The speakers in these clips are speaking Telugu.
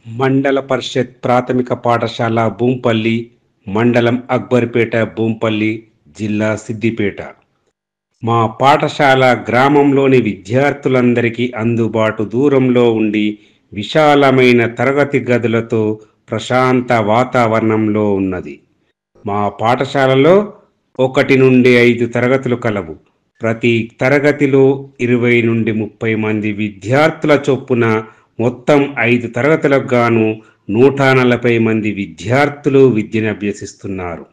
మండల పరిషత్ ప్రాథమిక పాఠశాల భూంపల్లి, మండలం అక్బర్పేట భూంపల్లి, జిల్లా సిద్దిపేట. మా పాఠశాల గ్రామంలోని విద్యార్థులందరికీ అందుబాటు దూరంలో ఉండి విశాలమైన తరగతి గదులతో ప్రశాంత వాతావరణంలో ఉన్నది. మా పాఠశాలలో 1 నుండి 5 తరగతులు కలవు. ప్రతి తరగతిలో 20 నుండి 30 మంది విద్యార్థుల చొప్పున మొత్తం 5 తరగతులకు గాను 140 మంది విద్యార్థులు విద్యను అభ్యసిస్తున్నారు.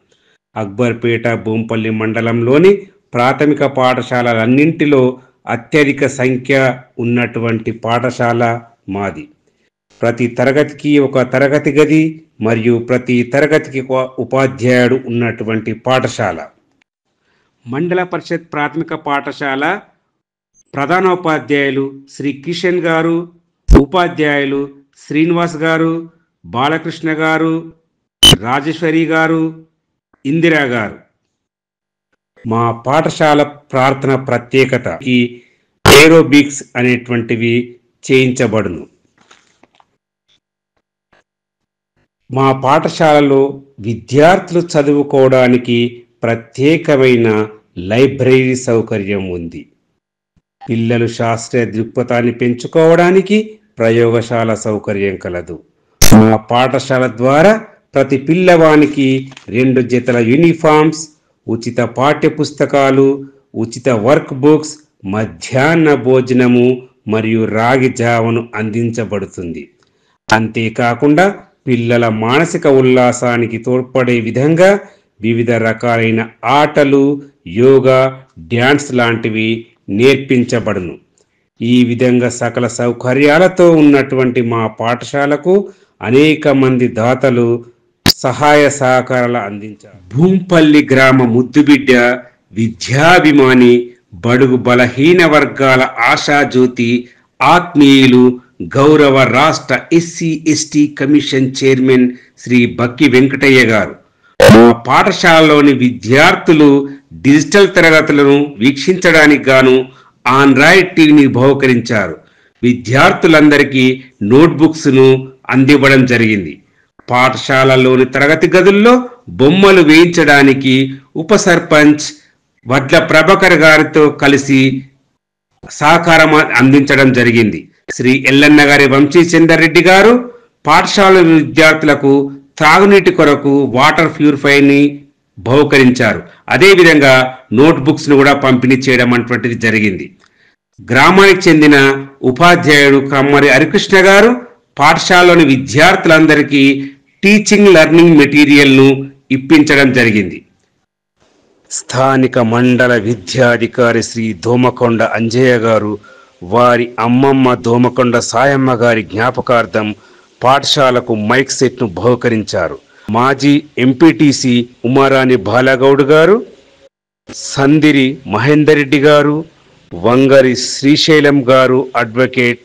అక్బర్పేట భూంపల్లి మండలంలోని ప్రాథమిక పాఠశాలలన్నింటిలో అత్యధిక సంఖ్య ఉన్నటువంటి పాఠశాల మాది. ప్రతి తరగతికి ఒక తరగతి గది మరియు ప్రతి తరగతికి ఒక ఉపాధ్యాయుడు ఉన్నటువంటి పాఠశాల. మండల పరిషత్ ప్రాథమిక పాఠశాల ప్రధానోపాధ్యాయులు శ్రీ కిషన్ గారు, ఉపాధ్యాయులు శ్రీనివాస్ గారు, బాలకృష్ణ గారు, రాజేశ్వరి గారు, ఇందిరా గారు. మా పాఠశాల ప్రార్థన ప్రత్యేకత ఈ ఏరోబిక్స్ అనేటువంటివి చేయించబడును. మా పాఠశాలలో విద్యార్థులు చదువుకోవడానికి ప్రత్యేకమైన లైబ్రరీ సౌకర్యం ఉంది. పిల్లలు శాస్త్రీయ దృక్పథాన్ని పెంచుకోవడానికి ప్రయోగశాల సౌకర్యం కలదు. మా పాఠశాల ద్వారా ప్రతి పిల్లవానికి 2 జతల యూనిఫామ్స్, ఉచిత పాఠ్య పుస్తకాలు, ఉచిత వర్క్ బుక్స్, మధ్యాహ్న భోజనము మరియు రాగి జావను అందించబడుతుంది. అంతేకాకుండా పిల్లల మానసిక ఉల్లాసానికి తోడ్పడే విధంగా వివిధ రకాలైన ఆటలు, యోగా, డ్యాన్స్ లాంటివి నేర్పించబడును. ఈ విధంగా సకల సౌకర్యాలతో ఉన్నటువంటి మా పాఠశాలకు అనేక మంది దాతలు సహాయ సహకారాలు అందించారు. భూంపల్లి గ్రామ ముద్దుబిడ్డ, విద్యాభిమాని, బడుగు బలహీన వర్గాల ఆశాజ్యోతి, ఆత్మీయులు, గౌరవ రాష్ట్ర SC/ST commission chairman Shri Bakki Venkataiah గారు మా పాఠశాలలోని విద్యార్థులు డిజిటల్ తరగతులను వీక్షించడానికి గాను ఆండ్రాయిడ్ టీవీని బహుకరించారు. విద్యార్థులందరికీ నోట్బుక్స్ను అందివ్వడం జరిగింది. పాఠశాలలోని తరగతి గదుల్లో బొమ్మలు వేయించడానికి ఉప సర్పంచ్ వడ్ల ప్రభాకర్ గారితో కలిసి సహకారం అందించడం జరిగింది. శ్రీ ఎల్లన్న గారి వంశీచందర్ రెడ్డి గారు పాఠశాల విద్యార్థులకు త్రాగునీటి కొరకు వాటర్ ప్యూరిఫైని బహుకరించారు. అదేవిధంగా నోట్బుక్స్ను కూడా పంపిణీ చేయడం అటువంటిది జరిగింది. గ్రామానికి చెందిన ఉపాధ్యాయుడు కమ్మరి హరికృష్ణ గారు పాఠశాలలోని విద్యార్థులందరికీ టీచింగ్ లెర్నింగ్ మెటీరియల్ను ఇప్పించడం జరిగింది. స్థానిక మండల విద్యాధికారి శ్రీ దోమకొండ అంజయ్య గారు వారి అమ్మమ్మ దోమకొండ సాయమ్మ గారి జ్ఞాపకార్థం పాఠశాలకు మైక్ సెట్ను బహుకరించారు. మాజీ ఎంపీటీసీ ఉమారాణి బాలగౌడ్ గారు, సందిరి మహేందర్ రెడ్డి గారు, వంగరి శ్రీశైలం గారు, అడ్వకేట్